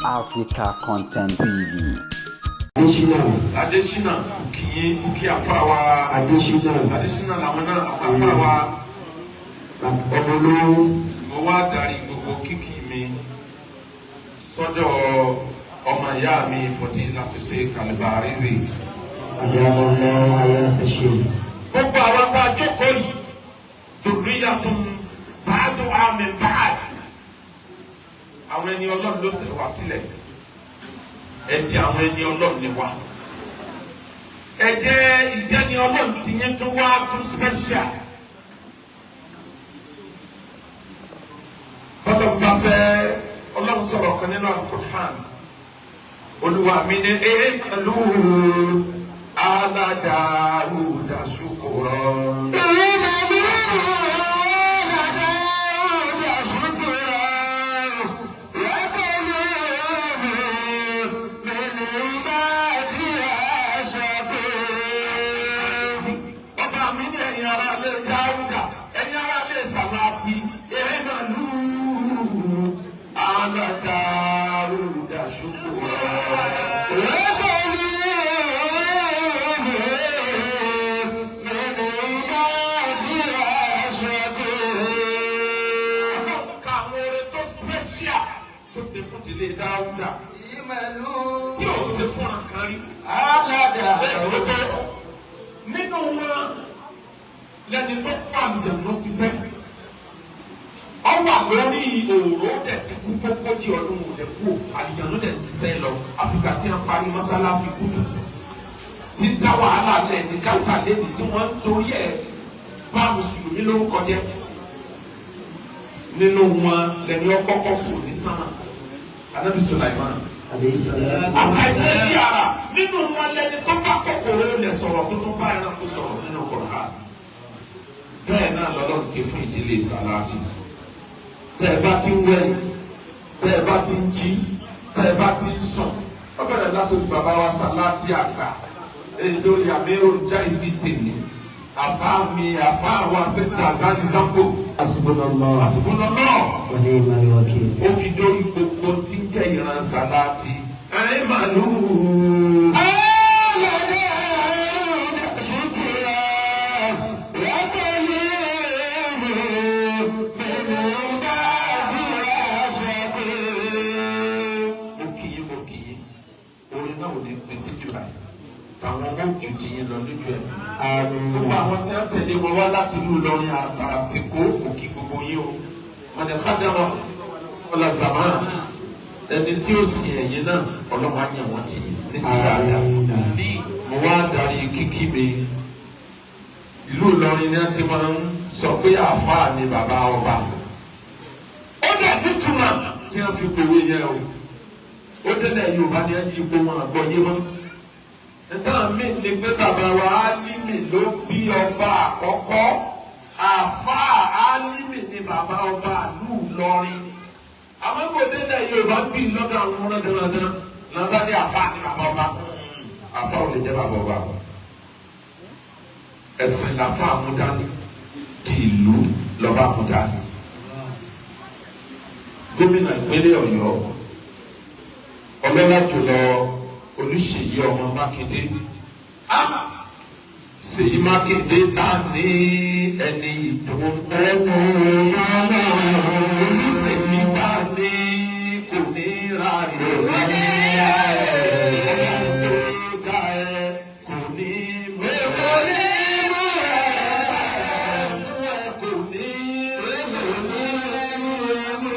Africa Content TV. Adesina kí afawa Adesina làwọn náà afawa ọmọlówó mo wá darí gbogbo kíkì mi sọ́dọ̀ ọmọ ìyá mi láti ṣe Kalibarizi. Gbogbo àwọn bá jókòó yìí durriyatun ba'du min ba'd. Àwọn ẹni Ọlọ́run ló ṣe wá sílẹ̀. Ẹ̀jẹ̀ àwọn ẹni Ọlọ́run ni wá. Ẹ̀jẹ̀ ìjẹni Ọlọ́run ti yẹn tó wá tún special. Bọ́lá bá fẹ́ Ọlọ́run sọ̀rọ̀ kan nínú Al-Qur'an. Olúwa mi ní pẹ̀lú ala Dawuda shukura. Tí o ṣe fún àkárí. Nínú wọn lẹni tó kọ́ àlùjànnú ṣiṣẹ́. Ọwọ́ lórí òòró dẹ̀ ti kú fọ́kọ́jì ọdún òde kú àlùjànnú dẹ̀ ṣiṣẹ́ lọ. Àfìgbà tí wọ́n parí mọ́sálásí Kúdùsì. Tí ń dá wàhálà lẹ̀ ní Gásà lẹ́nu tí wọ́n ń torí ẹ̀ bá Mùsùlùmí lórúkọ jẹ́. Nínú wọn lẹni ọkọ̀ọ̀kọ̀ kù ní sánmà. Ànábì Sulaiman. Àfàìsẹ́ bí ara nínú wọn lẹni tó bá kòkòrò lè sọ̀rọ̀ tó tún bá ẹran tó sọ̀rọ̀ nínú Kùránì. Bẹ́ẹ̀ náà lọ́lọ́ ṣe fún ìdílé Sàláàtì. Bẹ́ẹ̀ bá ti ń wẹ̀yìn, bẹ́ẹ̀ bá ti ń jí, bẹ́ẹ̀ bá ti ń sùn. Ó bẹ̀rẹ̀ látòrí bàbá wa Sàláàtì àgbà. Èyí lórí àmẹ́rò jáìsì tèmi. Àbá mi àbá àwọn afẹ́sẹ̀ àzáni Zambo. Hasbunallah. Hasbunallah. Wa ni'mal wakeel. Ó fi dórí gbogbo tí ń jẹ́ ìran Sàláàtì. Ẹ màlú. Àwọn ọmọ òjò ti yẹn lọ lójú ẹ̀. Gbogbo àwọn tí wọ́n tẹ̀lé wọn wá láti ìlú Ìlọrin àti Èkó òkè gbogbo yín o. Wọ́n lè fádàmọ́ ọ̀là zàmá. Ẹni tí ó sìn ẹ̀yìn náà ọlọ́wọ́ á yàn wọ́n ti ní ti dáadáa. Mo wá darí kíkí mi. Ìlú Ìlọrin ni wọ́n ti máa ń sọ pé àáfàá ni bàbá ọba. Ó dàbí túmọ̀ tí wọ́n fi gbowó yẹn o. Ó délẹ̀ Yorùbá ni wọ́n yí ipò wọn àgbọ̀ yé wọn. Nígbà míì ni pé bàbá wa Álímì ló bí ọba àkọ́kọ́. Àfáà Álímì ni bàbá ọba ìlú Ìlọrin. Àwọn ìgbòdè náà Yorùbá bí lọ́dọ̀ àwọn ọmọ dandan lọ́dọ̀ ní àfáà ní bàbá ọba. Àfáà ò lè jẹ́ bàbá ọba. Ẹ̀sìn làfáà àmúdání ti ìlú lọ́ba àmúdání. Gómìnà ìpínlẹ̀ Ọ̀yọ́ ọlọ́lá jùlọ Olúṣèyí ọmọ Mákindé. Ṣèyí Mákindé ta ní ẹni ìdùnnú ẹnu yánà. Olúṣèyí ta ní kò ní ra rẹ̀ wáyé. Ọ̀gá ẹ̀ kò ní mú ẹ̀. Kò ní mú ẹ̀. Kò ní mú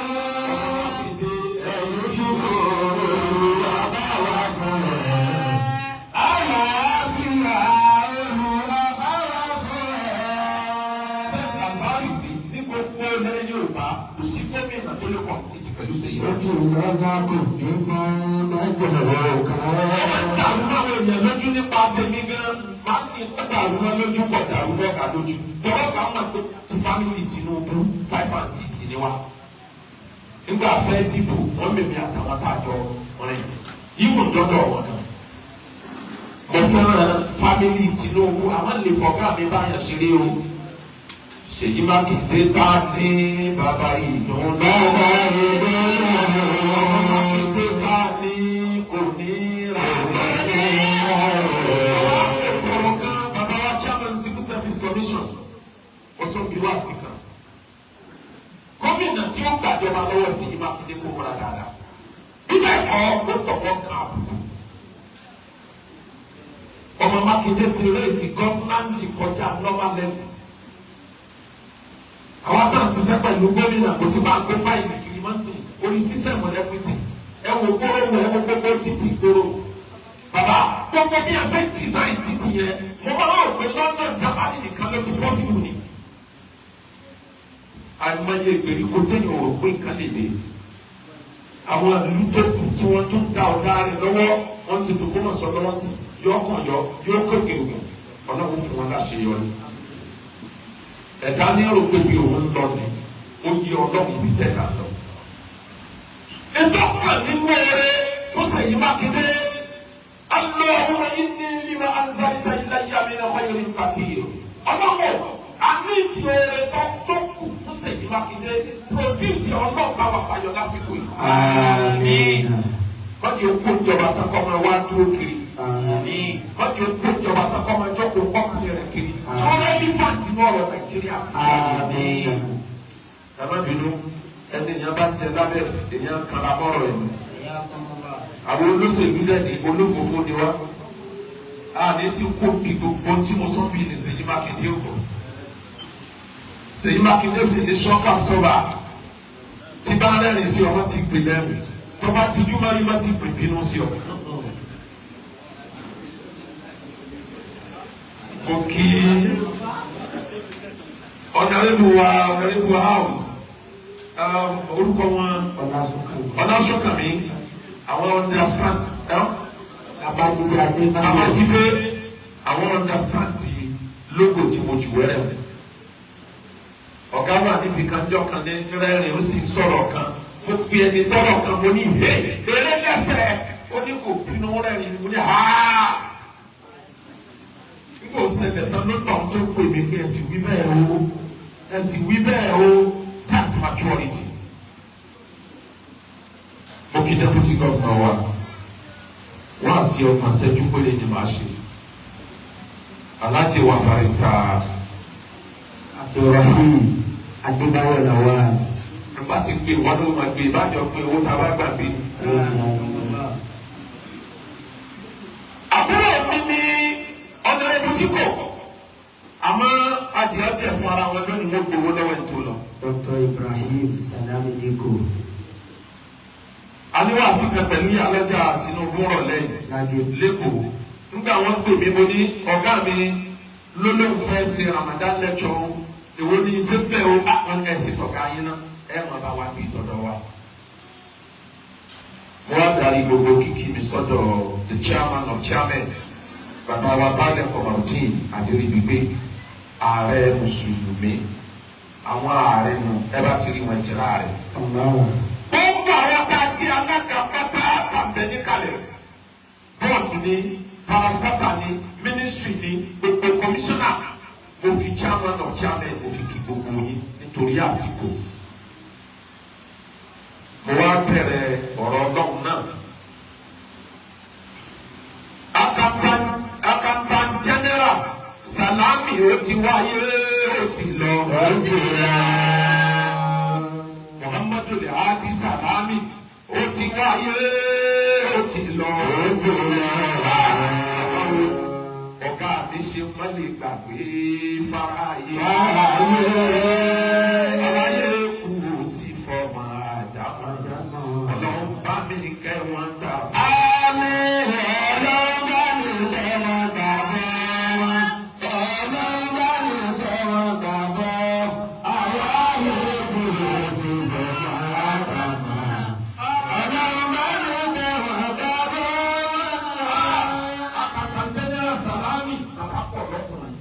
lójú nípa tèmi gan máa ń ní dàrúmọ́ lójú pọ̀ dàrúmọ́ ọ̀gá lójú tọ́wọ́ bá wọn pé ti fámìlì Tinubu 5 and 6 ni wa. Nígbà fẹ́ dìbò wọ́n mèmí àtàwọn tàjọ rìn yíwò dọ́dọ̀ wọn. Mo fẹ́ràn fámìlì Tinubu àwọn lè fọ́gá mi báyọ̀ ṣeré o. Ṣèyí Mákindé bá ní bàbá ìdùnnú. Bàbá ìdùnnú. Mákindé bá sí yìí Mákindé kó múra dáadáa bíbẹ̀ ọ̀ ló tọ̀wọ́ kan àbùkù ọmọ Mákindé ti rẹ́ẹ̀sì gọ́fúnánsì kọjá normal level àwọn àtàn ṣiṣẹ́ pẹ̀lú gómìnà kò sí máa gbé fáìlì kiri máa ń sìn orí sísẹ̀mù ẹ̀fìtì ẹ wò gbóró wò ẹ wò gbogbo títì gbóró bàbá gbogbo bí ẹsẹ̀ design títì yẹn mo máa wò pé London Germany nìkan ló ti possible ni àìmọye ìgbèríko téèyàn ò rò pé nǹkan lè dé àwọn ìlú tó kù tí wọ́n tún da ọ̀dà rẹ̀ lọ́wọ́ wọ́n sì dùn kó mọ̀ sọ́dọ̀ wọ́n sì yọ ọkàn yọ yóò kéde ògùn ọlọ́run fún wọn láṣeyọrí ẹ̀dá ní ọ̀rọ̀ pé bí òun lọ ni ó yí ọlọ́run ibi tẹ̀dá lọ. ètò kan nínú eré fún Ṣèyí Mákindé Allahumma inni lima anzalta ilayya min khayrin faqir ọlọ́run àní ìdí eré tó kù fún Ṣèyí Mákindé produce ọlọ́ọ̀bá wà fàyọ lásìkò yìí. àmín. wọ́n ti kó ìjọba tó kọ́ máa wá dúró kiri. àmín. wọ́n ti kó ìjọba tó kọ́ máa jókòó kọ́kùnrin rẹ̀ kiri. ọ̀rọ̀ ẹlífàǹtì ní ọ̀rọ̀ Nàìjíríà ti. àmín. ẹ̀rọ bínú ẹni èèyàn bá jẹ lábẹ́ èèyàn kan lábọ́rọ̀ ẹ̀. àwọn olóṣèlú lẹ́ni olófòfó ni wá. àní ti kó gbogbo tí mo sọ fi ní Ṣèyí Mákindé òkò. Ṣèyí Mákindé sì ní sọ́kà sọ́ba tí bá rẹ́rìn sí ọ̀fọ́ ti gbè lẹ́rù tó bá tijú mọ́rí má ti gbè bínú sí ọ. Mo kí ọ̀nàrẹ́bù house orúkọ wọn Ọlásùnkànmí àwọn understand Abájídé àwọn understand logo tí mo jù wẹ́rẹ́ wọn. Ọ̀gá wà níbi kan jọ kan ní rẹ́rìn ó sì sọ̀rọ̀ kan mo fi ẹni tọrọ kan mo ní ìhé eré lẹ́sẹ̀ ó ní kò bínú rẹ́rìn mo ní háà nígbà òsèlè tán ló tọ̀ tó pè mí pé ẹ̀sìn wí bẹ́ẹ̀ o that's maturity. Mo kí deputy governor wa wọ́n á sí ọgbọ̀n ṣẹ́jú péré ni màá ṣe Alhaji wa barrister Abdulrahim Adébáyọ̀ Lawal. Nígbà tí pé wọ́n ló máa gbé ìbájọ́ pé owó tá a bá gbàgbé. Àbúrò mi ní ọ̀nàrẹ́bù kíkò. Àmọ́ adìyẹ tẹ̀ fún ara wọn lónìí wọ́n gbowó lọ́wọ́ ẹ̀ tó lọ. Dr. Ibrahim Salami Eko. Aníwàásí kan pẹ̀lú ìyálọ́jà Tinubu rọ̀ lẹ́yìn lẹ́kọ̀ọ́. Nígbà wọ́n pè mí mo ní ọ̀gá mi lólóhùn fẹ́ ṣe Ramadan lecture èwo ni sẹ́fẹ̀ o àwọn ẹ̀sìn tọ̀ka yín náà ẹ̀ máa bá wa bí tọ̀dọ̀ wa. Mo wá darí gbogbo kíkì mi sọ́dọ̀ the chairman of chairmen bàbá wa Baálẹ̀ Kọ̀mọ̀rọ̀dín Adéríbigbé ààrẹ mùsùlùmí àwọn ààrẹ nù ẹ bá ti rí wọn jẹ́ láàrẹ. Gbogbo àwọn tá a di alága pátá àbẹ̀ níkàlẹ̀ bọ́ọ̀dù ni parastata ni ministry ni gbogbo commissioner mo fi chairman of chairman mo fi kí gbogbo yín nítorí àsìkò mo wá bẹ̀rẹ̀ ọ̀rọ̀ ọlọ́run náà accountant general Salami ó ti wáyé ó ti lọ Muhammadu Hadi Salami ó ti wáyé ó ti lọ ọ̀gá mi ṣe má lè gbàgbé fáráyé aráyé kú sí fọmọ àdàmọ Ọlọ́run bá mi kẹ́ wọn gbà. Àmín. Ọlọ́run bá mi kẹ́ wọn gbà bọ́ Ọlọ́run bá mi kẹ́ wọn gbà bọ́ aráyé kú sí fọmọ àdàmọ Ọlọ́run bá mi kẹ́ wọn gbà bọ́. Akàtàntẹ́nẹ́ Salami bàbá pọ̀ lọ́kùnrin.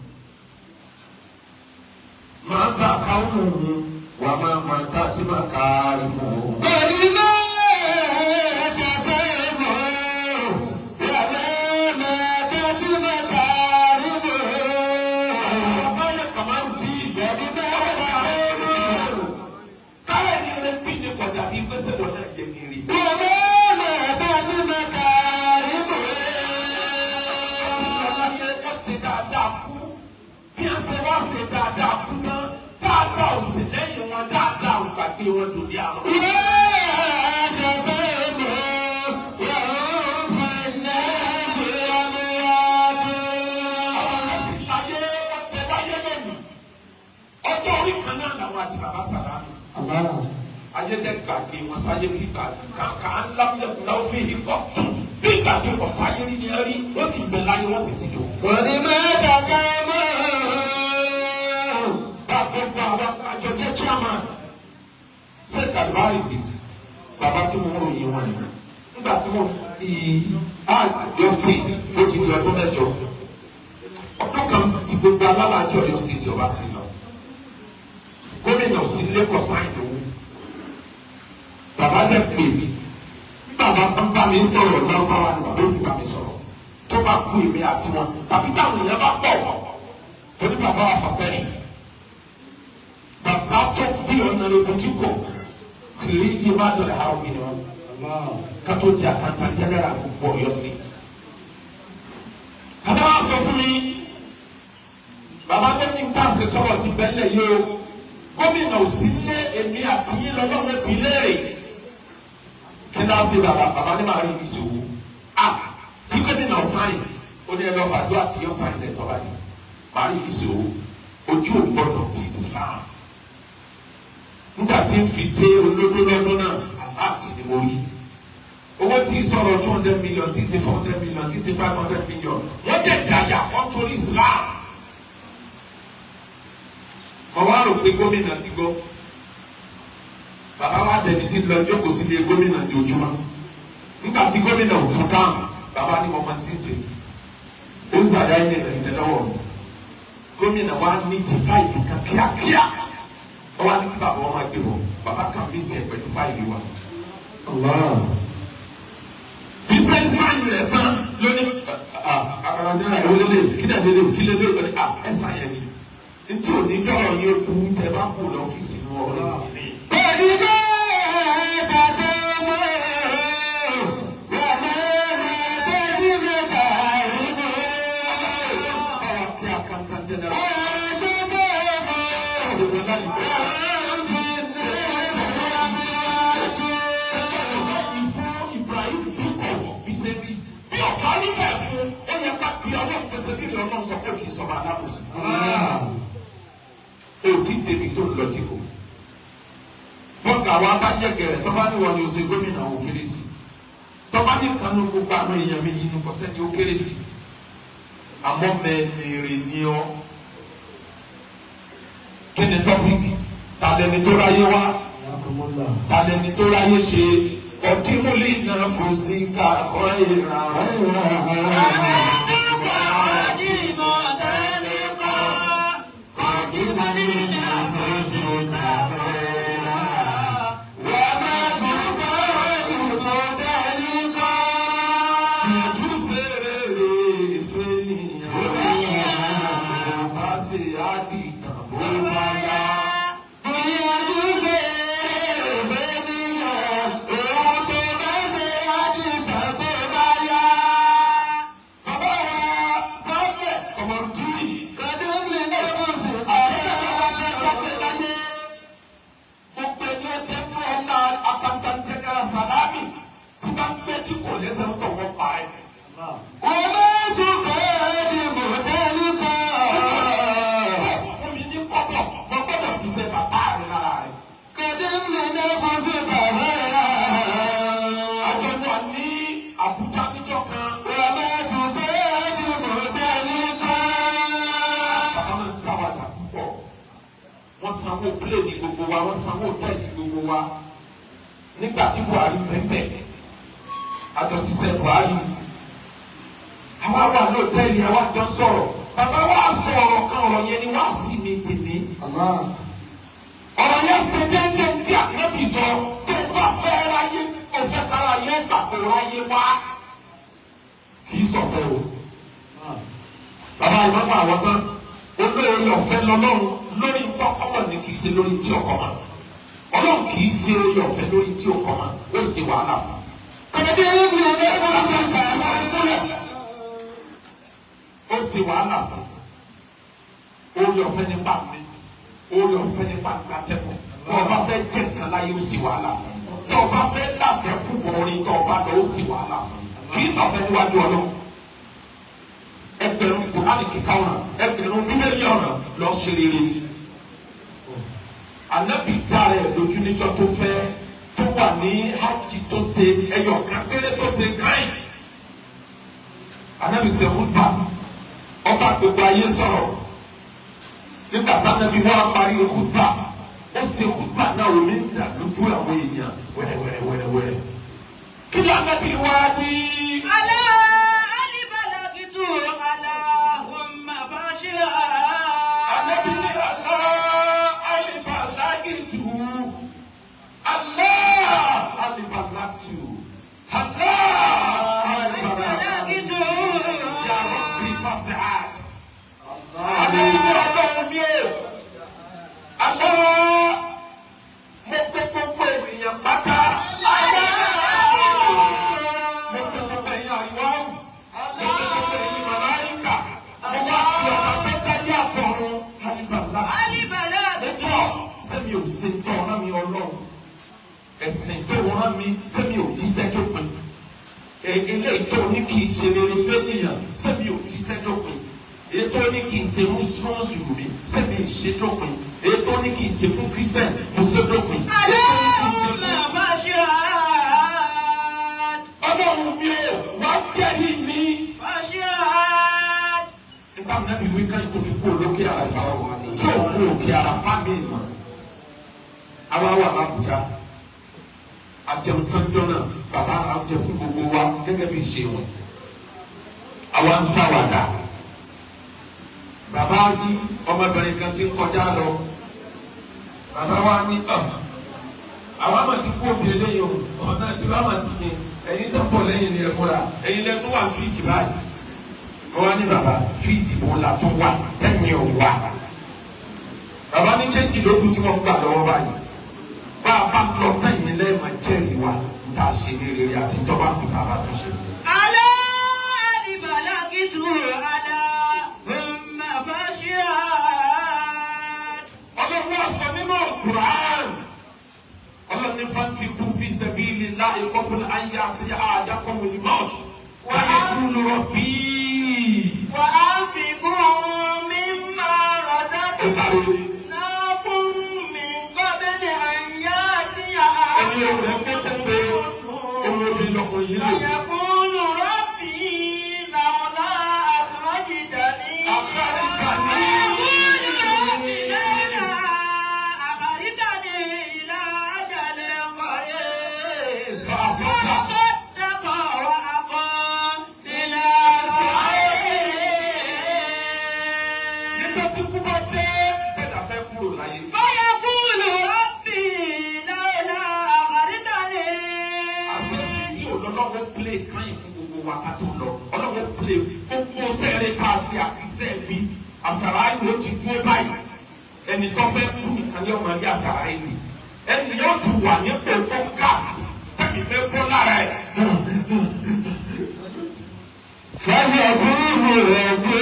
Máa bá a káwọn òun wà máa máa tá a ti máa ká ìmọ̀ òun. dẹ̀ gbàgbé wọn sáyé bí kàkà ńláńlá náà fi ìkọ́ bí ìgbà tí kò sáyé rí ni ẹ rí wọ́n sì fẹ́ láyé wọ́n sì ti dùn. Òní mẹ́ta ká mọ́. Gbogbo àwọn àjọjẹ chairman state advisory bàbá tí mo ròyìn wọn nígbà tí mo fi Ọ̀yọ́ state ó ti di ọdún mẹ́jọ ọdún kan tí gbogbo alálàájọ Ọ̀yọ́ state ọba ti lọ gómìnà sí lẹkọọ sáyìn lówó bàbá dẹ pè mí tí bàbá bá mi sọ̀rọ̀ náà bá wà ní bàbá òfin bá mi sọ̀rọ̀ tó bá kú èmi àti wọn tàbí táwọn èèyàn bá pọ̀ torí bàbá wa fà sẹ́yìn. Bàbá tó bí ọ̀nà rẹ̀ bójú kọ̀ kìlì tí bá dọ̀rẹ̀ ha omi ni wọn. Kátó di àkàntà jẹ́nẹ́rà gbogbo Ọ̀yọ́ sí. Bàbá wa sọ fún mi, bàbá lẹ́ni ń tàṣe sọ̀rọ̀ ti bẹ́lẹ̀ yìí o. Gómìnà òsínlé èmi àti yín lọ́wọ́ ẹbí léèrè. Kí náà ṣe bàbá ní màá rí ibi ìṣòwò. Tí gómìnà sáyìn, ó ní ẹlọ́ fàdúrà tí yọ sáyìn lẹ̀ tọ́ba ni. Màá rí ibi ìṣòwò. Ojú ò gbọ́dọ̀ ti Islam. Nígbà tí ń fi dé olódó lọ́dún náà láti ní mo rí owó tí sọ̀rọ̀ 200 million tí ṣe 400 million tí ṣe 500 million wọ́n dẹ̀ dàyà wọ́n torí Islam. Mo wá rò pé gómìnà ti gbọ́ bàbá wa dẹni tí lọ jókòó sílé gómìnà jojúmọ́ nígbà tí gómìnà ò tún dáhùn bàbá ní mo máa ti ń ṣe ó ń sàyà ilé ìtẹ́lẹ́wọ̀ gómìnà wa ní ti fáìlì kan kíákíá wọ́n wá ní kí bàbá wọn máa gbé wọn bàbá kan bí sẹ pẹ̀lú fáìlì wa. bí sẹ́ńsáì rẹ̀ tán lónìí àkàràdéra ìwé lélẹ̀ kí náà lélẹ̀ kí lélẹ̀ lónìí ẹ sàyẹn ni ntí ò ní dọ́rọ̀ yẹn kú tẹ bá kú lọ́fíìsì ní ọ̀rẹ́ sí ni. Òní mẹ́ta ká mọ́. Kí àkàntà jẹ́nẹ́rà. Oti tèmi tó lọ dìbò wọn kà wá bá jẹ gẹrẹ tọ́ba ní wọn ni o ṣe gómìnà o kéré sí tọ́ba ní kanu gbogbo àwọn èèyàn mi yìí ní kọsẹ́ ni o kéré sí àmọ́ mẹ́rin ni ọ́ kí ni tọ́pìkì tàlẹ́ni tó ráyé wá tàlẹ́ni tó ráyé ṣe ọtí múlí náà fò sí ká kọ́ ìrà sanwó plé ní gbogbo wa wọ́n sanwó tẹ̀ ní gbogbo wa nígbà tí Buhari pẹ́pẹ́ àjọṣiṣẹ́ Buhari àwa wà lóòtẹ́ẹ̀lì àwa jọ sọ̀rọ̀ bàbá wa sọ̀rọ̀ kan ọ̀rọ̀ yẹn ni wá sí mi tèmi ọ̀rọ̀ yẹn ṣe déédéé tí ànábì sọ tó bá fẹ́ ráyé ó fẹ́ kára yẹ gbàgbọ́ ráyé wá kì í sọ̀fẹ́ o bàbá ìmọ̀gbà àwọn tán olóore ọ̀fẹ́ lọ́lọ́run lórí tọ́kọ́mọ̀ ní kì í ṣe lórí tí ọkọ̀ mọ̀ ọlọ́run kì í ṣe orí ọ̀fẹ́ lórí tí ọkọ̀ mọ̀ ó sì wàhálà fún. kọ́mọdé yẹn mi ò ní ẹ̀rọ ọ̀fẹ́ gbà ẹ̀ máa ń múlẹ̀. ó sì wàhálà fún orí ọ̀fẹ́ nípa mi orí ọ̀fẹ́ nípa gbàtẹ́kùn tó o bá fẹ́ jẹ́ nǹkan láyé ó sì wàhálà fún tó o bá fẹ́ láṣẹ fún orin tó o bá lọ ó sì wàhálà fún kì í sọ̀fẹ́ níwájú ọlọ́run ẹgbẹ̀rún kùránì kíkà ọ̀nà ẹgbẹ̀rún bíbélì ọ̀nà lọ ṣe rere. Ànábì dára ẹ̀ lójú níjọ́ tó fẹ́ ní hajj tó ṣe ẹyọ kan péré tó ṣe káyìn anabi ṣe khutba ọba gbogbo ayé sọ̀rọ̀ nígbà tí anabi wá parí khutba ó ṣe khutba náà omi ń dà lójú àwọn èèyàn wẹ́rẹ́wẹ́rẹ́wẹ́rẹ́ kí ló anabi wá ní. alá alibalagitu Allahumma bashira. anabi ní alá alibalagitu Allah alibalagitu Allah alibalagitu ya Rabbi fasi'at anabi ní ọlọ́run mi ò Allah mo gbé gbogbo ènìyàn pátá. Sẹ́mi ò ṣe tọ́ ọ̀rá mi ọlọ́run ẹ̀sìn tó wọ́n mi sẹ́mi ò jíṣẹ́ tó pin eléyìí tó ní kì í ṣe rere fẹ́nìyàn sẹ́mi ò jíṣẹ́ tó pin èyí tó ní kì í ṣe fún mùsùlùmí sẹ́mi ò ṣe tó pin èyí tó ní kì í ṣe fún kírísítẹ́n mo ṣe tó pin. ọlọ́run mi ò wá jẹ́rìí mi. nígbà mi náà bí wíkẹ́ tó fi kú olókè àràfà tí ò kú òkè àràfà mi mọ̀ àwa wà l'Abuja àjẹmútọ́jọ́ náà bàbá àjẹ fún gbogbo wa gẹ́gẹ́ bí ìṣe wọn àwa ń ṣàwàdà bàbá ní ọmọbìnrin kan tí ń kọjá lọ bàbá wa ní àwa mà ti kú òbí eléyìí o ọ̀nà tí wàá mà ti kí ẹ̀yin tó pọ̀ lẹ́yìn ní ẹ̀kúra ẹ̀yin lẹ́ tó wà fíìjì báyìí wọ́n wá ní bàbá fíìjì wọn là tó wà tẹ́yìn ò wà bàbá ní chẹ́ǹtì lókun tí wọ́n gbà lọ́wọ́ báyìí bá a bá lọ tẹ̀yìn lẹ́ẹ̀ma jẹ́rìí wa n ta ṣe ní rere àti tọ́ba kù tá a bá tó ṣe. alá alibalagitu Allahumma bashira. ọlọ́run ọ̀sán nínú Qur'an ọlọ́run ní fanfiqu fi sabilillahi qabla an ya'tiya ahadakumul maut wa yaqulu rabbi. wa anfiqu mimma razaqakum. ويقول ربي لولا أخرجتني إلى أجل قريب فأصدق وأكن من الصالحين. فيقول ربي لولا أخرجتني. ọlọ́wọ́ play káyìn fún gbogbo wa ká tó lọ ọlọ́wọ́ play gbogbo sẹ́ẹ̀rẹ́ ká sí àti sẹ́ẹ̀bí àṣàrà ìlú ti dúró báyìí ẹni tó fẹ́ kú nìkan ní ọmọ ilé àṣàrà ìlú ẹni yóò ti wà ní pẹ̀lú gáàsì tẹ̀mí fẹ́ bọ́ lára ẹ̀. fẹ́ẹ́ ọdún rẹ̀ gbé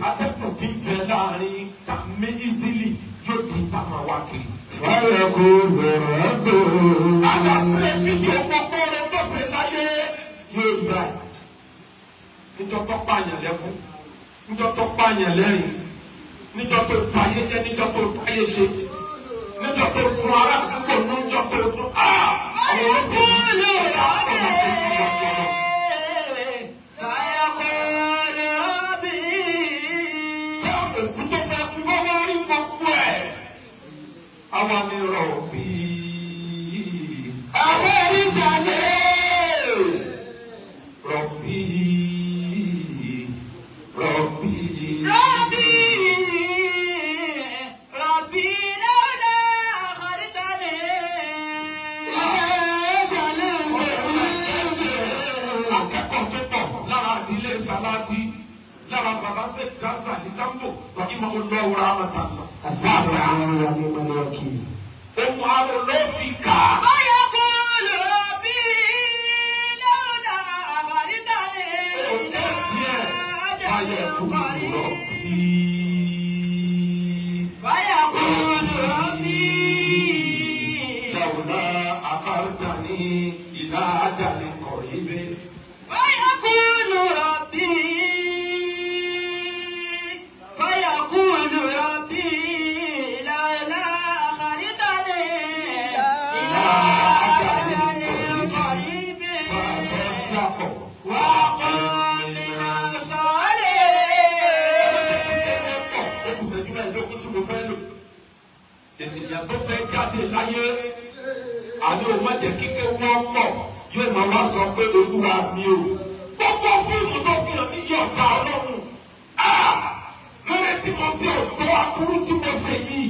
atẹ́kùn ti ń bẹ láàrin ta méjìlélì yóò di táwọn wá kiri. fẹ́ẹ́ kú bẹ̀rẹ̀ gbé. àgbàdo fídíò gbogbo rẹ̀ tó ṣe láyé yóò gbà níjọ́ tó pààyàn lẹ́kún níjọ́ tó pààyàn lẹ́rìn níjọ́ tó báyé jẹ́ níjọ́ tó báyé ṣe níjọ́ tó fún ara àdúgbò níjọ́ tó fún àwọn olóṣèlú ọ̀la ọ̀la tó fún ọ̀la. Àwọn ni rọ̀bì. Àwọn ìjàlè. Rọ̀bì. Rọ̀bì. ربي ربي لولا أخرتني Akẹ́kọ̀ọ́ tó pọ̀ lára àdílé Sàláàtì lára bàbá Sheikh Zaza ní Zambo ìmọ̀ olówó àmàtàlá. Ohun àrò ló fi kà á. ويقول ربي لولا أخرتني إلى أجل قريب ويقول ربي لولا أخرتني إلى أجل قريب ويقول ربي لولا أخرتني إلى jẹ́ kíkẹ́ wọ́n pọ̀ yóò máa wá sọ pé olúwa mi o gbogbo fíìmù tó fi hàn mí yọ̀ ọ̀gá ọlọ́run lórí tí mo ṣe òtó aburú tí mo ṣe yìí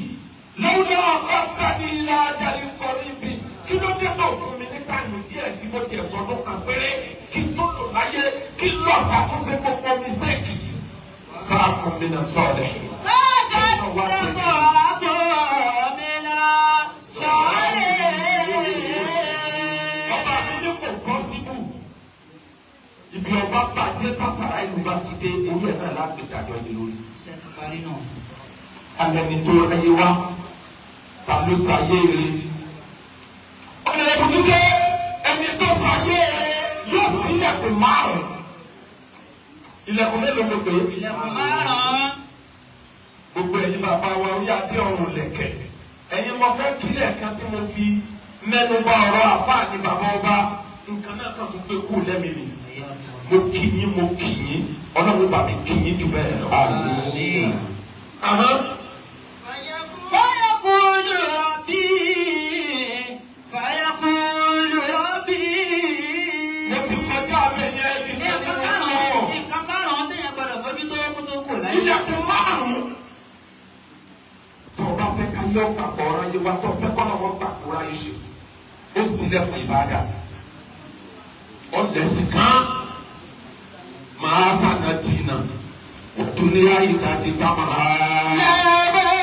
lọ́wọ́ náà ọkọ̀ tani ilá ajáde kọ́ níbi kí ló dé tó fún mi ní táìmù díẹ̀ sí bó tiẹ̀ sọ ọdún kan péré kí n tó lò láyé kí n lọ ṣàtúnṣe gbogbo mistake bá a kún mi náà sọ̀rọ̀. Ọba mi ní kò pọ́sibú ibi ọba bàjẹ́ pásárà ìlú bá ti dé orí ẹ̀ náà láti dájọ́ ní lórí. Alẹ́ni tó ẹyẹ wá ta ló ṣayé rẹ̀. Ọ̀nà ìbùdókè ẹni tó ṣayé rẹ̀ yóò sí ilẹ̀kùn márùn-ún. Ilẹ̀kùn mélòó ló pé? Ilẹ̀kùn márùn-ún. Gbogbo ẹ̀yin bàbá wa orí adé ọ̀run lẹ̀kẹ̀. Ẹ̀yin mo fẹ́ kílẹ̀ kan tí mo fi mẹ́nu bá ọ̀rọ̀ àfáà ní bàbá ọba. Nǹkan náà kan tó gbé kú lẹ́mìí. Mo kì yín, ọlọ́run bá mi kì yín jù bẹ́ẹ̀ lọ. فيقول ربي فيقول ربي. Mo ti kọjá abẹ́yẹ ibi tí mo ń lọ. Nǹkan márùn-ún téèyàn gbọ́dọ̀ fojú tó kó tó kò láyé. Ilẹ̀kùn márùn-ún. Tó o bá fẹ́ ká yọ papọ̀ ọ̀rọ̀ yẹn wá tó o fẹ́ kọ́ lọ́wọ́ papọ̀ ọ̀rọ̀ yẹn ṣe. Ó sì lẹ́kùn ìbàdà. Ọ̀lẹ́sìn kan máa fàgà dìínà. Òtúnlé ayé dájú tá a máa.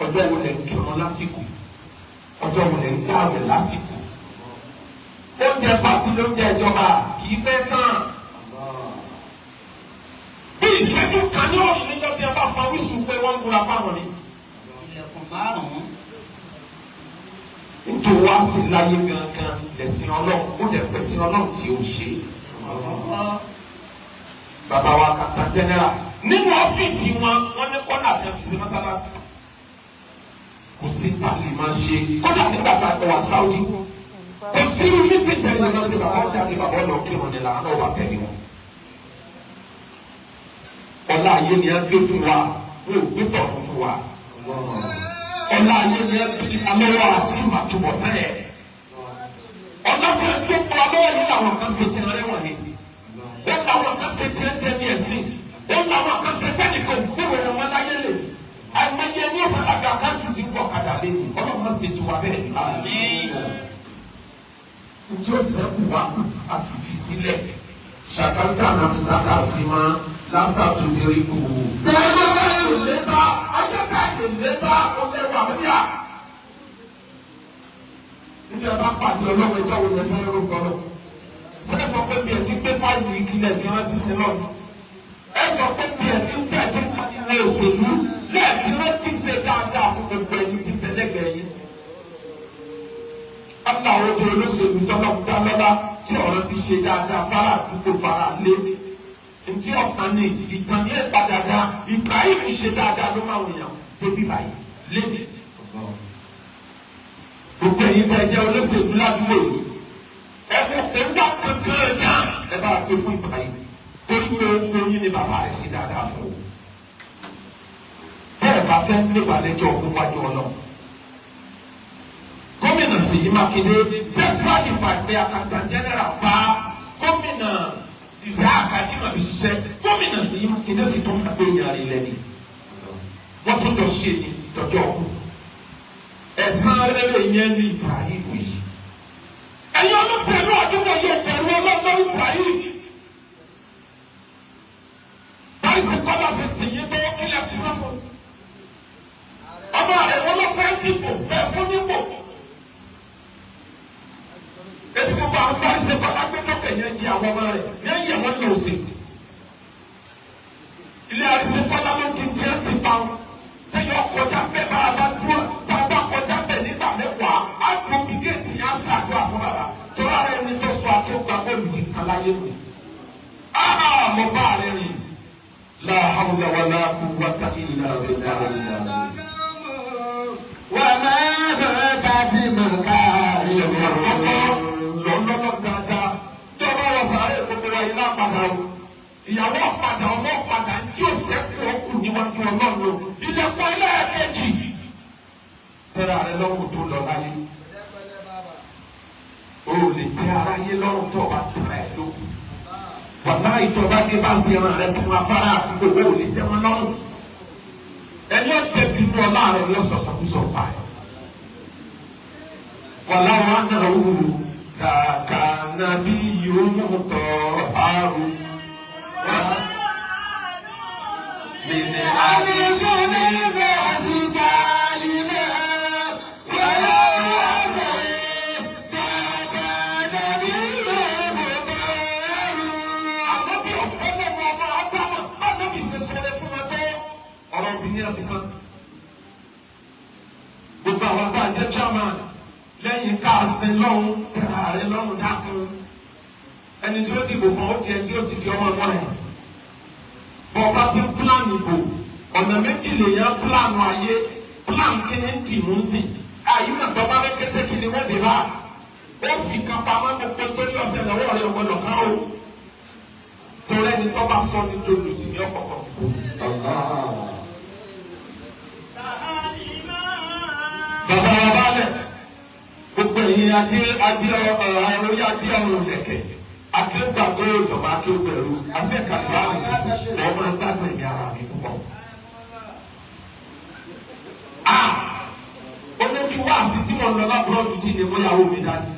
Ọjọ́ wo lè ń kírun lásìkò ọjọ́ wo lè ń gbààwẹ̀ lásìkò oúnjẹ pàtí lóúnjẹ ìjọba kì í fẹ́ tán bí ìṣẹ́jú kan ní ọ̀rùn níjọ́ tí a bá fa wíṣù pé wọ́n ń gbúra fáwọn ni. Ilẹ̀kùn márùn-ún. Nítorí wá sí láyé gangan lẹ̀sìn ọlọ́run ó lè pẹ̀sìn ọlọ́run tí ó ṣe. Bàbá wa kàtà jẹ́nẹ́rà nínú ọ́fíìsì wọ́n ní kọ́nà àti àfìsí mọ́sálásí. Kò sí tàbí máa ṣe kódà nígbà tá a wà Sáúdí. Kò sí ilé tẹ̀lé ní ọ̀sẹ̀ bàbá jáde bàbá ọ̀nà òkè wọn ni làwọn náà wà tẹ̀lé wọn. Ọlá ayé ni a gbé fún wa, wọn ò gbé tọ̀ fún wa. Ọlá ayé ni a gbé amẹ́wọ́ àti ìmàtúbọ̀ náà yẹ. Ọlá tí a gbé pọ̀ abẹ́rẹ́ ní àwọn kan ṣe ti rẹ̀ wọ̀nyí. Wọ́n làwọn kan ṣe ti rẹ̀ ní ẹ̀sìn. Wọ́n làwọn kan ṣe fẹ́ nìkan gbúròó wọn láyé lè. Àìmọye ní ìsàlágà káṣù ti ń bọ̀ kàdà lẹ́yìn ọlọ́run má ṣe ti wà bẹ́ẹ̀. Ǹjẹ́ ó sẹ́kù wá a sì fi sílẹ̀? Ṣàkàtà náà fi sáta fi máa lásà tó dérí kù. Tẹ́lẹ̀ bá yóò lébà, ayọ́ká yóò lébà, ọlẹ́wà wíyà. Níbi bá pàdé ọlọ́run ẹjọ́ wo lè fẹ́ ló fọlọ́? Ṣé sọ pé bí ẹ ti gbé fáìlì ìkílẹ̀ fi rántí sí lọ́ọ̀dù? Ẹ sọ pé bí ẹ ti ń tẹ̀jú ilé òṣèlú lẹ́ẹ̀tí wọ́n ti ṣe dáadáa fún gbogbo ẹni tí bẹ̀lẹ́gbẹ̀ẹ́ yín. Ọ̀nà àwọn obìnrin olóṣèlú tọ́lọ́ ń dá lọ́lá tí ọ̀rọ̀ ti ṣe dáadáa fara àdúgbò fara lé. Ntí ọ̀kan ní ìtàn ní ìpadà dá Ibrahim ṣe dáadáa ló máa wòyàn débi báyìí lébi. Gbogbo ẹ̀yin tẹ́ jẹ́ olóṣèlú ládùúgbò yìí. Ẹ̀kọ́ ẹ̀dá kankan ẹ̀já ẹ bá pè fún Ibrahim. Torí pé oyin ni bàbá rẹ̀ ṣe dáadáa fún un. Bẹ́ẹ̀ bá fẹ́ lé balẹ̀jọ́ ọ̀gbọ́n wájú ọlọ́run. Gómìnà Ṣèyí Mákindé despite the fact pé akanta general bá gómìnà Isaac Ajímọ̀bí ṣiṣẹ́ gómìnà Ṣèyí Mákindé sì tún gbé ìyàrá ilẹ̀ ni. Wọ́n tún jọ ṣe ní ìtọ́jọ́ ọ̀hún. Ẹ̀sán rere yẹn ní Ibrahim yìí. Ẹ̀yin olóṣèlú àdúgbò yẹ bẹ̀rù ọlọ́gbọ́n Ibrahim. Báyìí kọ́lá ṣe Ṣèyí tó kílẹ̀ fi sáfún. Ọmọ rẹ̀ wọ́n lọ fẹ́ dìbò bẹ́ẹ̀ fún nípò. Ebi gbogbo àwọn Fárísì fọlá gbé lókè yẹn jí àwọn ọmọ rẹ̀ yẹn yẹ wọ́n lọ sí. Ilé àrísí fọlá ló ti tiẹ́ ti pa wọn. Tẹ́yọ̀ kọjá bẹ́ẹ̀ bá dúró bàbá kọjá bẹ́ẹ̀ nígbà mẹ́wàá á dùn bí géètì yẹn á ṣàdúrà fún bàbá. Tó láyé mi. Mo bá rẹ̀ rìn. La hawla wala quwwata illa billah. Wà máa bẹ̀rẹ̀ ká sí mọ̀kárí lọ́lọ́lọ́ dáadáa tó bá wọ sàárè gbogbo wa iná padà o ìyàwó padà ọmọ padà tí ó sẹ́kù ọkù níwájú ọlọ́run ìdẹ́kun ẹlẹ́ẹ̀kejì tẹ́lẹ̀ àrẹ lọ́rùn tó lọ láyé o lè tẹ́ aráyé lọ́rùn tó bá tẹ̀lé ẹ̀ lókun wàlá ìjọba ní bá ṣe ẹran rẹ fún afárá àti gbogbo ò lè tẹ́ wọn lọ́rùn ẹni ọ̀tẹ̀ tí ń bọ̀ láàrin lọ́sọ̀sọ̀kúsọ̀ fà á. Walau anahu kana nabiyyun mutahharu min al-sunni bi'azizalina walau anahu kana nabiyyun mutahharu. Ànábì ọ̀pọ̀lọpọ̀ ọmọ Ádámù Ádámù ìṣẹ̀ṣẹ̀rẹ̀ fún wa tó ọ̀rọ̀ obìnrin àfisàn. Gbogbo àwọn tá a jẹ́ chairman lẹ́yìn káàsìn lọ́hùn tẹ̀ra rẹ lọ́rùn dákun ẹni tí ó dìbò fún ó di ẹni tí ó sì di ọmọ ọmọ rẹ̀ bọ́ọ̀bá ti ń pílánì bò ọ̀nà méjì lèèyàn pílánù ayé pílánù kíni ń dìmú sí ayé náà tọ́ bá fẹ́ kété kí ni wọ́n dé bá ó fi kan pamọ́ gbogbo tó ní ọ̀sẹ̀ lọ́wọ́ rẹ̀ ọgbọ́dọ̀ kan o torí ẹni tó bá sọ ní tó lù sí ní ọ̀pọ̀pọ̀. Bàbá wa bá lẹ̀ gbogbo ẹ̀yin adé orí adé ọ̀run lẹ̀kẹ̀ akéwàgbé ìjọba akéwàgbẹ̀rù asẹ́kàtúrà àti ọmọ ẹgbàgbọ́ ẹ̀mí ara mi púpọ̀. Olójú wá sí tí wọ́n lọ lábúrò ju tí ìdèmọ́ ìyàwó mi dání.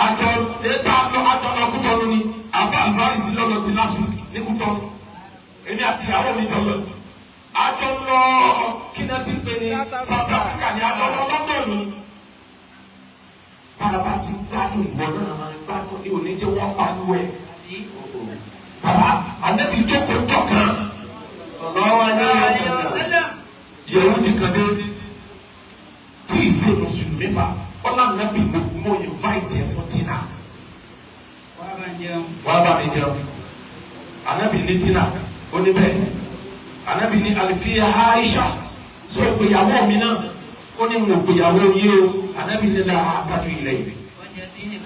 Àjọ ètò àjọ Kútọ́nù ni àbá àlùbárísì lọ́lọ́ ti lásù ní Kútọ́nù. Èmi àti ìyàwó mi jọ lọ. Àjọ lọ kíná ti pè ní South Africa ní àjọ lọ London ni. Bàbá ti gbádùn ìwọ náà máa ń gbádùn ní oníjẹ́ wọ́n pariwo ẹ̀. Bàbá Ànábì jókòó jọ̀kan. Ọlọ́wọ́ ayé ọ̀sẹ̀ yẹ̀wò nìkan dé tí ìṣe mùsùlùmí fa ọlá Ànábì mo invite ẹ̀ fún tina. Wàá bá mi jẹun. Ànábì ní tina ó ní bẹ́ẹ̀. Ànábì ní àlìfíà Aisha sọ ìgbéyàwó mi náà ó ní mo gbéyàwó yé o Ànábì ní la àbájú ilẹ̀ yìí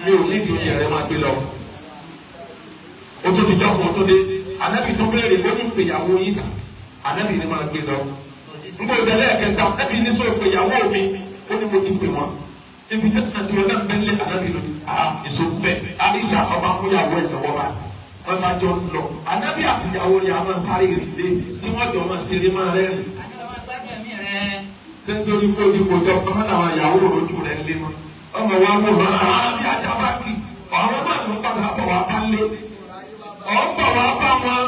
mi ò ní ìdíwọ̀n yẹrẹ máa gbé lọ. O tó ti dọ́kun o tó dé Ànábì tó béèrè ó ní ìgbéyàwó yìí sà Ànábì ní máa gbé lọ. N kò délé ẹ̀kẹta Ànábì ní sọ ìgbéyàwó mi ó ní mo ti pè wọ́n. Ibi tẹ́tí náà ti wọ́n náà bẹ́ẹ̀ lé Ànábì lónìí èso fẹ́ Aisha ọba múyàwó ẹ̀ lọ́wọ́ bá wọ́n máa jọ lọ Ànábì àtìyàwó ni a máa sáré rìndé tí wọ́n jọ máa ṣeré máa rẹ́rìn. Ṣé nítorí pé ojúbò jọ ọmọ náà ìyàwó ojú rẹ̀ lé mọ́ ọmọ wa wò lọ́wọ́ bí ajá bá kì ọ̀rọ̀ náà ló padà bọ̀ wá bá lé ọ̀pọ̀ wá bá wọn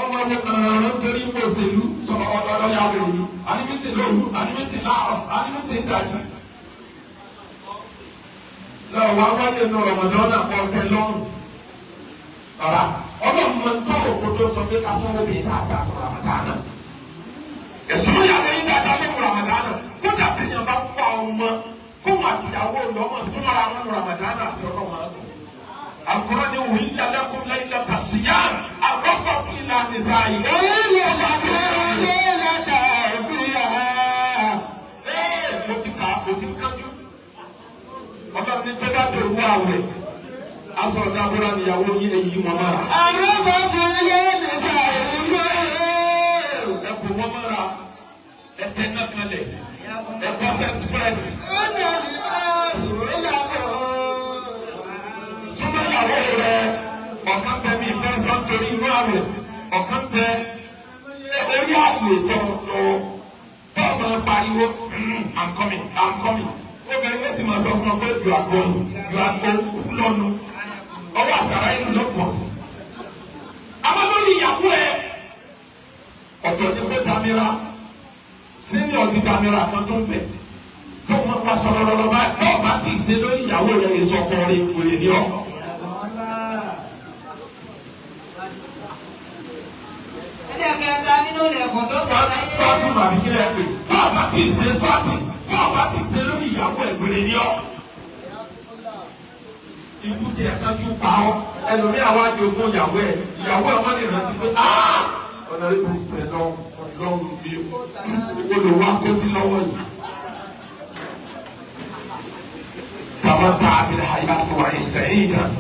ọmọ mi kàn nítorí pé òṣèlú sọ̀rọ̀ ọ̀dọ́dọ́ yà wò ní anímítì lóru anímítì láàrọ̀ anímítì ìdájú. Lọ́wọ́ wá wáyé ní ọ̀rọ̀mọdé náà kọ́ ọ̀tẹ lọ́rùn. Ọ̀rá ọlọ́run máa ń tọ́ òkú tó sọ pé ká sọ́wọ́ obìnrin dáadáa ní Ramadana. Ẹ̀sùn yàrá yín dáadáa ní Ramadana. Kódà téèyàn bá pa ọmọ kó wọn àtìyàwó lọ́mọ súnmọ́ra wọn ní Ramadana sí ọkọ̀ wọn lọ. Àkùrọ̀ ni wòye dada kó lẹ́yìn lọ́ta sùyà àkọ́kọ́ kí n láti sáyé. Mo ti kà mo ti kájú. Ọlọ́run ní tó bá bẹ̀rù wá wẹ̀. Aṣọ ọ̀sẹ̀ abúlé níyàwó yín èyí wọn máa. Àwọn ọmọ fún yé nípa ìlú Ẹ kò wọ́n mọ́ra ẹ tẹ́ náà kalẹ̀ ẹ bọ́ express. Súnmọ́ ìyàwó rẹ̀ ọ̀kan tẹ mi ìfẹ́ sọ torí inú àwẹ̀ ọ̀kan tẹ orí àwẹ̀ tọ̀ tọ́ máa pariwo I'm coming I'm coming. Obìnrin ló sì máa sọ fún ọ pé you are going you are going kú lọ́nu ọwọ́ àṣàrà ìlú ló pọ̀ sí. Àmọ́ lórí ìyàwó ẹ̀ ọ̀tọ̀ ní pé Damira sínú ọ̀dí Damira kan tó ń bẹ̀ tó máa pa sọ̀rọ̀ lọ́wọ́ báyìí tó bá ti ṣe lórí ìyàwó rẹ̀ lè sọ fún ọ̀rẹ́ ìwòye ní ọ́. Ẹni ẹ̀kẹta nínú ilẹ̀kùn tó gbọ́ láyé. Spọ́tì màbí kí lẹ pè tó bá ti ṣe spọ́tì tó bá ti ṣe lórí ìyàwó ìwòye ní ọ́. ikú tí ẹ̀ka tún pa ọ́ ẹlòmí àwọn àjogún ìyàwó ẹ̀ ọmọ lè rántí pé ọ̀nà rẹ̀ kò pẹ̀ lọ́rùn bí olùwà kó sí lọ́wọ́ yìí. Bàbá ta àbílẹ̀ àyà tó wáyé sẹ́yìn kan.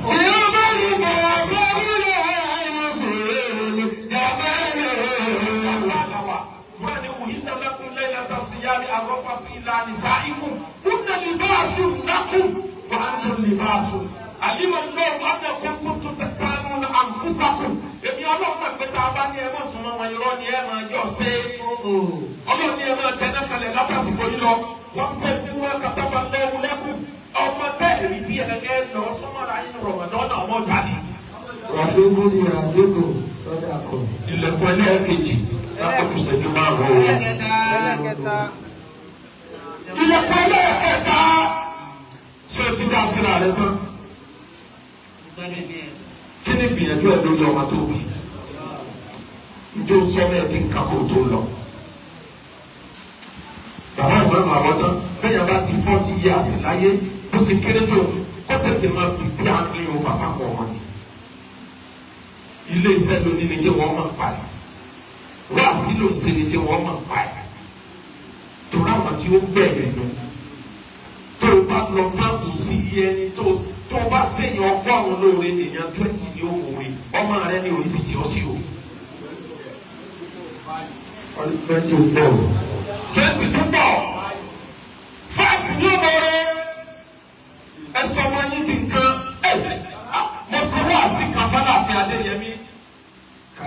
علم الله أنكم كنتم تختانون أنفسكم. Èmi Ọlọ́run náà pé tá a bá ní ẹ mọ̀ súnmọ́ wọn irọ́ ni ẹ máa yọ ṣe. Ọlọ́run ni ẹ máa tẹ̀lé kalẹ̀ látàsìkò yìí lọ. Wọ́n tẹ̀ ní wọn kàtàbà lọ́wọ́ lẹ́kùn. Ọmọ bẹ́ẹ̀ rí bí ẹ̀gẹ́ lọ sọ́mọ́ra yín Ramadan náà wọ́n jáde. Wàhálà ni àdéhùn sọ́dà kọ̀. Ilẹ̀kùn ẹlẹ́ẹ̀kejì lápapọ̀ ìṣẹ́jú márùn-ún. Ilẹ̀kùn ẹlẹ́ẹ̀kẹta ṣé o ti dá síra rẹ tán? Kí ni gbìyànjú ẹ lórí ọmọ tó bí? Njó sọ́mọ́ ẹ̀ di nǹkan kó tó lọ. Bàbá ìwé ìmọ̀ àwọn tán bẹ́ẹ̀ yẹn bá di 40 years láyé bó ṣe kéré tó kó tètè máa fi bí àgbẹ̀ yóò bàbá pọ̀ wọn ni. Ilé iṣẹ́ ló ní ni jẹ́ wọ́n máa pa ẹ̀. Wáàsí ló ń ṣe ni jẹ́ wọ́n máa pa ẹ̀. Torí àwọn tí ó gbẹ̀rẹ̀ lọ. Tó o bá lọ bá kò sí ẹni tó o bá sẹ́yìn ọgọ́rùn-ún lóore èèyàn 20 ni ó wò rí ọmọ rẹ ní orí bìtì ó sì wò. 20 tó pọ̀ 5 ní ọmọ rẹ ẹsọ wọn yín ti nǹkan mo sọ wáàsí kan fọláàfin Adéyẹmí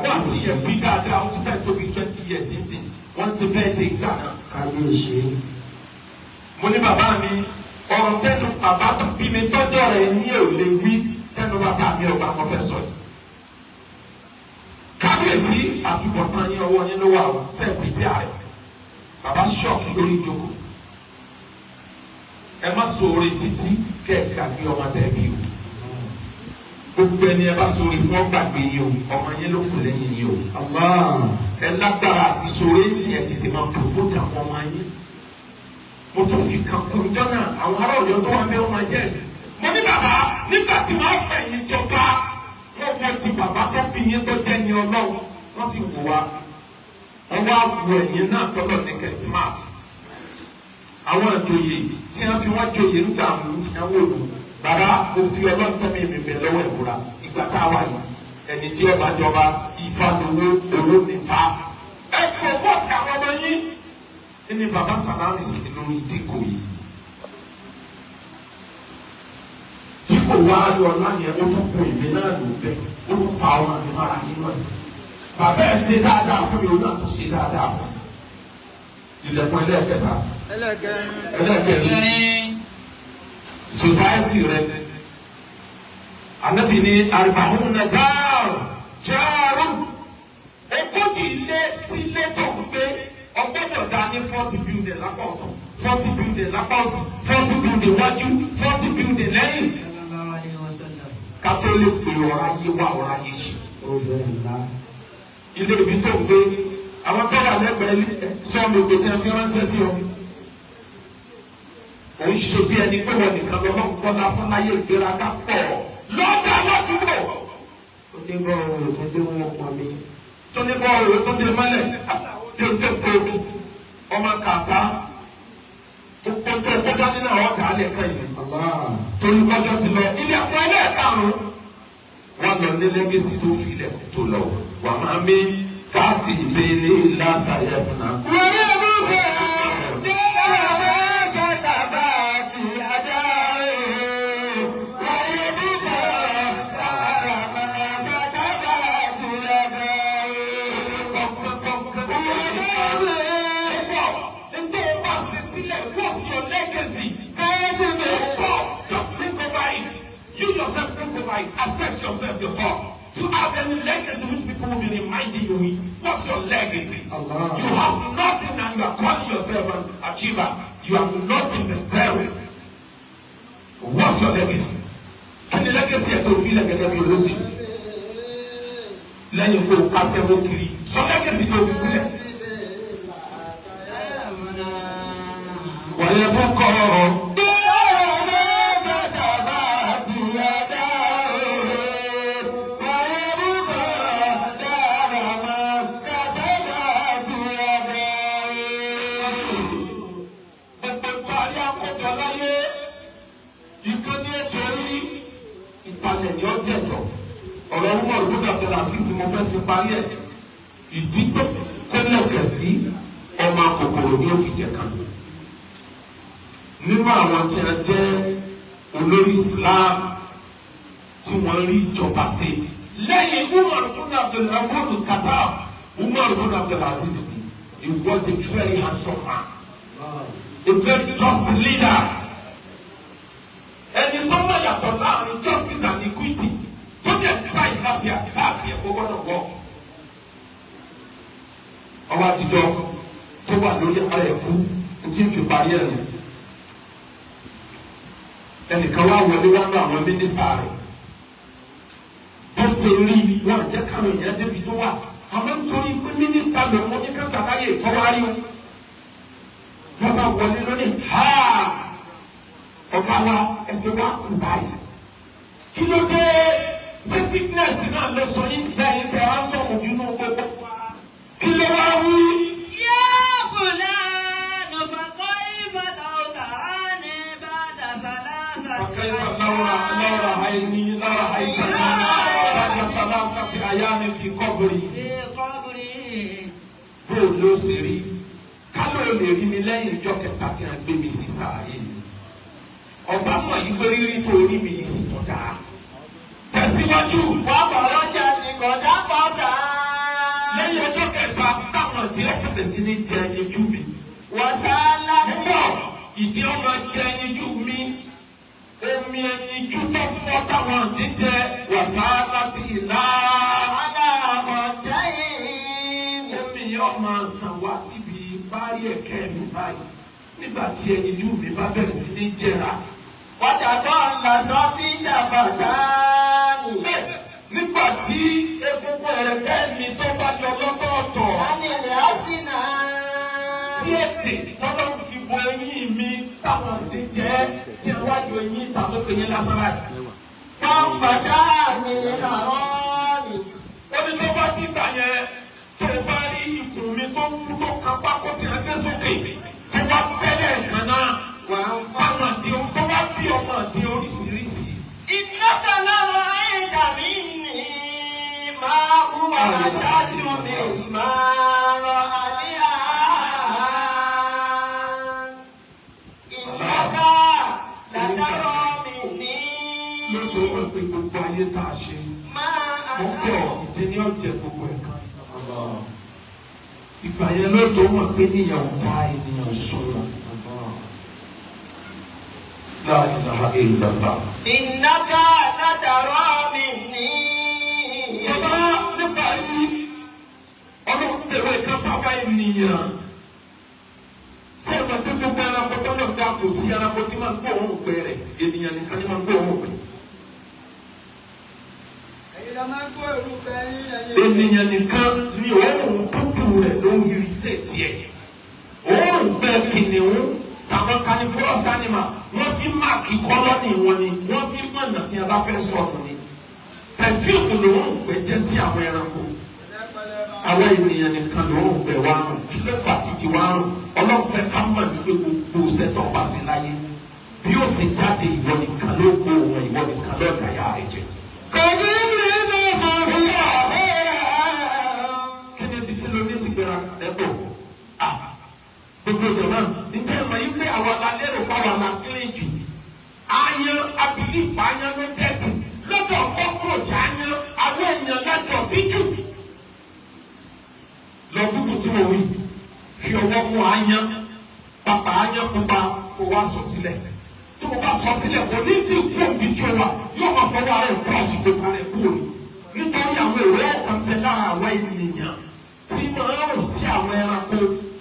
wáàsí yẹn bí dáadáa ó ti fẹ́ tóbi 20 years sísìn wọ́n ti fẹ́ dé ìgbà náà. Kábíyèsí. Mo ní bàbá mi ọ̀rọ̀ tẹnu bàbá tó bí mi tọ́jọ́ rẹ̀ ní èlé wí tẹnu bàbá mi ọba kan fẹ́ sọ yìí. Kábíyèsí àtúbọ̀tán yín ọwọ́ yín ló wà ó sẹ́ẹ̀fì bí ààrẹ. Bàbá ṣọ́ọ̀kì lórí ìjókòó. Ẹ má sọ̀rọ̀ títí kẹ̀kẹ́ àbí ọmọ tẹ̀bí o. Gbogbo ẹni ẹ bá sọ̀rọ̀ fún ọgbàgbé yìí o, ọmọ yín ló kù lẹ́yìn yìí o. Ẹ lágbára àti sọ̀rọ̀ tí ẹ tètè máa pòpótì àwọn ọmọ yín. Mo tún fi kan kún jọ́nà àwọn ará Ọ̀yọ́ tó wà ní ọmọ jẹ́. Mo ní bàbá nígbà tí wọ́n fẹ̀yìn jọba wọ́n wọ́n ti bàbá tó bí yín tó jẹ́ ní Ọlọ́run wọ́n sì wò wá. Wọ́n wá wo ẹ̀yìn náà tọ́lọ̀ ní kẹ́ smart. Àwọn ìjòyè tí wọ́n fi wọ́n jòyè nígbà àwọn tí wọ́n wò lò. Bàbá mo fi Ọlọ́run tẹ́mi mi bẹ̀ lọ́wọ́ ìbúra ìgbà tá a wà yìí. Ẹni tí ọba jọba Ifá lówó owó nífa. Ẹ kò wọ́ọ̀tì àwọn ọmọ yín. Ẹni bàbá Sàlámì sí lórí díkò yìí. Díkò wá yọ láyé ó tún kún ìmí náà lò bẹ́ẹ̀ ó tún fa ọmọ mi mára nínú ẹ̀. Bàbá ẹ̀ ṣe dáadáa fún mi, ó náà tún ṣe dáadáa fún mi. Ilẹ̀kùn ẹlẹ́ẹ̀kẹta. Ẹlẹ́ẹ̀kẹrin. Society rẹ. Ànábì ní àrùbáhùn náà jáàrú. Ogójì ilé sílé tó ń gbé. Ọgbọ́dọ̀ dá ní 40 building lápá ọ̀tún 40 building lápá òsì 40 building wájú 40 building lẹ́yìn. Kátó lè pè ọ̀rọ̀ ayé wá ọ̀rọ̀ ayé ṣe. Ilé ibi tó ń gbé àwọn tó wà lẹ́gbẹ̀ẹ́ sọ́ọ̀mù ìgbé tí wọ́n fi ránṣẹ́ sí ọ. Òun ṣe bí ẹni pé wọ́n nìkan lọ́wọ́ gbọ́dá fún láyé ìgbéraga pọ̀ lọ́dà lọ́dúnbọ̀. Ó dé bọ́ ọ̀rọ̀ tó dé wọn pọ̀ mi. Tó ní bọ́ ọ̀rọ̀ tó dé mọ́lẹ̀. Dèndé kóòdù ọmọ kàtá gbogbo tó kọjá nínú àwọn ọ̀gá alẹ́ kan yìí torí kọjá ti lọ ilé ẹ̀kọ́ ẹlẹ́ẹ̀karùn-ún wọn lọ ní lẹ́gẹ́sì tó fi ilẹ̀ tó lọ wà máa mi káàtì ìdílé lásàyẹ̀ fún náà. Wọ́n yẹ kó bẹ̀rẹ̀ ní ọ̀rọ̀ kẹta bá ti àdá rẹ̀. Wọ́n yẹ kó bẹ̀rẹ̀ ọ̀rọ̀ kẹta bá ti àdá rẹ̀. What's your legacy? Just think over it. You yourself think over it. Assess yourself. Do you have any legacy which people will be reminding you with? What's your legacy? Allah. You have nothing and you are calling yourself an achiever. You have nothing but zero. What's your legacy? Can the legacy have to feel like a elusive? Let you go pass your kiri. So legacy to be seen. ويبقى ní torí ìpalẹ̀ ní ọ̀jẹ̀jọ̀ ọ̀rọ̀ ọmọ ìgbọ́dọ̀ àbẹ̀là sí ti mo fẹ́ fi parí ẹ̀ ìdí tó kẹ́lẹ̀kẹ̀ sí ọmọ kòkòrò ní òfìjẹ kan nínú àwọn tí a jẹ́ olórí Islam tí wọ́n rí ìjọba sí lẹ́yìn Umar ibn Khattab Umar ibn Abdulaziz he was a very handsome man a very just leader ẹni tó mọ̀ yàtọ̀ láàrin justice and equity tó dẹ̀ try láti assert yẹ fún gbọ́dọ̀ wọ́ ọwọ́ àtijọ́ tó wà lórí ara ẹ̀kú tí ń fi parí ẹ̀ nù ẹnìkan wá wọlé wá lọ àwọn mínísítà rẹ̀ wọ́n ṣe rí wọn jẹ́ káwọn èèyàn débi tó wà àwọn nítorí pé mínísítà lòun ní káńtà láyé ìtọ́wárí wọn bá wọlé lónìí ha ọ̀gá wa ẹsẹ̀ wa kù báyìí kí ló dé ṣé sickness náà lọ sọ yín lẹ́yìn tẹ wá sọ ojú náà gbogbo kí ló wá wí. في قبري bó ló ṣe rí kálọ̀ lè rí mi lẹ́yìn ìjọ kẹta tí a gbé mi sí sàárè ni ọba mọ̀ yí pé rírí tó rí mi yìí sì tọ́ da tẹ̀síwájú wà bọ̀rọ̀ jẹ́ ní kọjá pọ̀tà lẹ́yìn ọjọ́ kẹta táwọn ìdí ọ̀pẹ̀lẹ̀ sí ní jẹ ẹyinjú mi wọ́n sá lápò ìdí ọmọ jẹ ẹyinjú mi omi ẹyinjú tó fọ́ táwọn ìdí jẹ wọ́n sá láti ìlà yóò máa sàn wá síbi báyìí ẹ̀kẹ́ mi báyìí nígbà tí ẹyinjú mi bá bẹ̀rẹ̀ sí ní jẹrà. Wọ́jà tó ń lọ sọ sí ìjàmbá ní. Nígbà tí egungun ẹ̀rẹ̀kẹ́ mi tó bá lọ lọ́tọ̀ọ̀tọ̀. Láti ilẹ̀ ọ́sìnà. Tí ètè tọ́lọ́ fi bo eyín mi táwọn òde jẹ́ tí iwájú eyín tàbí eyín lásán láì. Wọ́n fàdá mi ní àwọn ni. Ó ní tó bá dìgbà yẹn tó bá rí ikùn mi tó kú tó kápá kó tí a gbé sókè tó bá bẹ́lẹ̀ nǹkan náà wà á fáwọn àti tó bá bí ọmọ àti oríṣiríṣi. Ìjọba lọ́wọ́ ẹ̀dá mi ní máa mú bàbá ṣáájú mi máa rọ àlíyá. Ìjọba làdárọ̀ mi ní. Lóòótọ́ wọ́n pe gbogbo ayé tá a ṣe. Mo bẹ̀ ọ́ ìjẹ́ ní ọ̀jẹ̀ gbogbo ẹ̀ka. Ìgbà yẹn ló tó mọ̀ pé níyàwó bá ènìyàn sọ̀rọ̀. La ilaha illallah. Innaka latara minni. Bàbá nípa yìí, ọlọ́run tẹ̀wé ká fáwọn ènìyàn. Ṣé ìgbà tó gbogbo ẹranko tó lọ dá kò sí ẹranko tí máa ń gbọ́ òun pẹ̀ rẹ̀? Ènìyàn nìkan ni máa ń gbọ́ òun pẹ̀. Ènìyàn nìkan ni òórùn dúdú rẹ̀ ló ń yiri tẹ̀tì ẹ̀. Òórùn bẹ́ẹ̀ kìnìún tàwọn carnivorous animal wọ́n fi máàkì kọ́lọ́nì wọn ni wọ́n fi mọ̀nà tí a bá fẹ́ sọ̀rọ̀ ni. Pẹ̀fíùmù lòórùn pẹ̀ jẹ́ sí àwọn ẹranko. Àwọn ènìyàn nìkan lòórùn pẹ̀ wá rùn. Kí ló fà títí wá rùn? Ọlọ́run fẹ́ ká mọ̀ ní pé gbogbo sẹ́tọ̀ wá sí láyé. Bí ó sì jáde ìwọ nìkan ló kó wọn ìwọ nìkan ló dàyà rẹ̀ jẹ. Gbogbo jọba ǹjẹ́ ìmọ̀ yìí pé àwọn alálẹ́rò báwa la kéré jù. Ayan abili ìpààyàn ló dẹ́tì lọ́dọ̀ kọ́kọ́rọ̀jì ayan àwọn èèyàn lọ́dọ̀ tíjù. Lọ gbogbo tí mo wí fi ọwọ́ mú ayan pàpà ayan pupa kó wá sọ sílẹ̀. Tó o bá sọ sílẹ̀ kò ní tí kú òbí tí o wà yóò máa fọwọ́ rẹ̀ bọ́ọ̀sì gbogbo rẹ̀ kúrò. Nítorí àwọn èrò ọ̀kan bẹ lára àwọn ènìyàn tí máa ń rò sí àwọn ẹranko.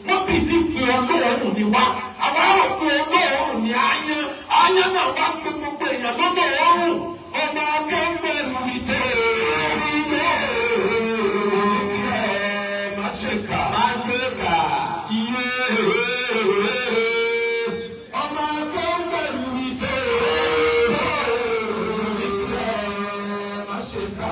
Wọ́n bí ní pé olóòórùn ni wá. Àwọn àrò pé olóòórùn ni ayan. Ayan náà wá pé gbogbo èèyàn lọ́dọ̀ òórùn. Ọmọ akẹ́gbẹ́ lu ìdè ìdè. Má ṣe kà. Má ṣe kà. Iye. Ọmọ akẹ́gbẹ́ lu ìdè ìdè. Má ṣe kà.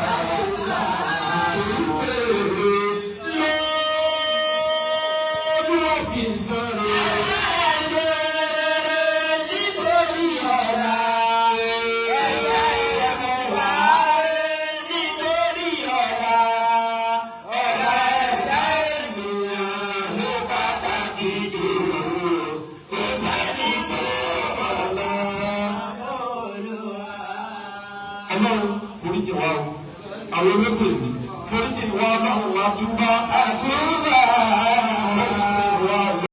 ọlọ́run foríjì wa o àwọn olóṣèlú foríjì wa ọlọ́run wa túbá àtúbà wa